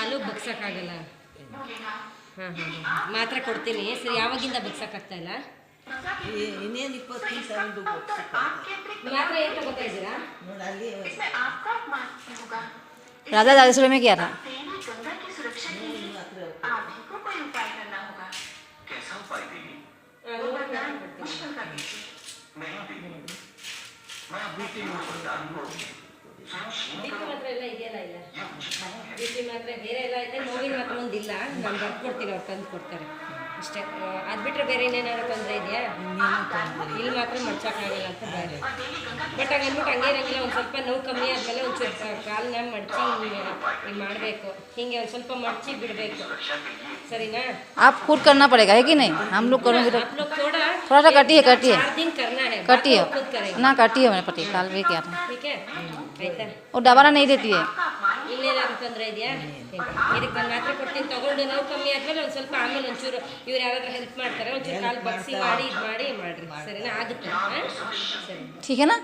ಕಾಲು ಬಗ್ಸೋಕ್ಕಾಗಲ್ಲ. ಹಾಂ ಮಾತ್ರೆ ಕೊಡ್ತೀನಿ. ಸರಿ, ಯಾವಾಗಿಂದ ಬಗ್ಸೋಕ್ಕಾಗ್ತಾ ಇಲ್ಲ? ಇನ್ನೇನು 20 ದಿವಸ ಮಾತ್ರೆ ಏನು ತಗೋತಾ ಇದ್ದೀರಾ? ನೋಡಿ ಅಲ್ಲಿ राधा दादेश्वर में क्या था? ಮಾತ್ರ ಎಲ್ಲ ಇದೆಯಲ್ಲ? ಇಲ್ಲ, BP ಮಾತ್ರೆ ಬೇರೆ ಎಲ್ಲ ಐತೆ, ನೋವಿನ ಮಾತ್ರ ಒಂದಿಲ್ಲ. ನಾನು ಬರ್ಕೊಡ್ತೀನಿ, ಅವ್ರು ತಂದು ಕೊಡ್ತಾರೆ ಅಷ್ಟೇ. ಅದು ಬಿಟ್ಟರೆ ಬೇರೆ ಇನ್ನೇನಾದ್ರು ತೊಂದರೆ ಇದೆಯಾ? ಇಲ್ಲಿ ಮಾತ್ರ ಮಡ್ಚೋಕ್ಕಾಗಲ್ಲ ಅಂತ ಬೇರೆ. ಬಟ್ ಹಂಗಂದ್ಬಿಟ್ಟು ಹಂಗೇನಾಗಿಲ್ಲ. ಒಂದು ಸ್ವಲ್ಪ ನೋವು ಕಮ್ಮಿ ಆದಮೇಲೆ ಒಂಚೂರು ಕಾಲನ್ನ ಮಡಚಿ ಹಿಂಗೆ ಮಾಡಬೇಕು. ಹಿಂಗೆ ಒಂದು ಸ್ವಲ್ಪ ಮಡಚಿ ಬಿಡಬೇಕು, ಸರಿನಾ? आप खुद करना पड़ेगा है कि नहीं? हम लोग करेंगे तो आप लोग थोड़ा सा कटिए 4 दिन करना है, कटिए बाकी खुद करेंगे, ना कटिए मैंने पति काल भी क्या था ठीक है? ಆಯ್ತಾ? वो दवा नहीं देती है. ಇನ್ನೇನಾದ್ರು ತೊಂದರೆ ಇದೆಯಾ? ಇದಕ್ಕೆ ನಾನು ಮಾತ್ರೆ ಕೊಡ್ತೀನಿ, ತಗೊಂಡು ನೋವು ಕಮ್ಮಿ ಆದಮೇಲೆ ಒಂದು ಸ್ವಲ್ಪ ಆಮೇಲೆ ಒಂಚೂರು ಇವ್ರು ಯಾರಾದ್ರೂ ಹೆಲ್ಪ್ ಮಾಡ್ತಾರೆ, ಒಂಚೂರು ಕಾಲು ಬಗ್ಸಿ ಮಾಡಿ ಇದು ಮಾಡಿರಿ, ಸರಿನಾ? ಆಗುತ್ತೆ. ಹಾಂ, ಸರಿ, ठीक है ना?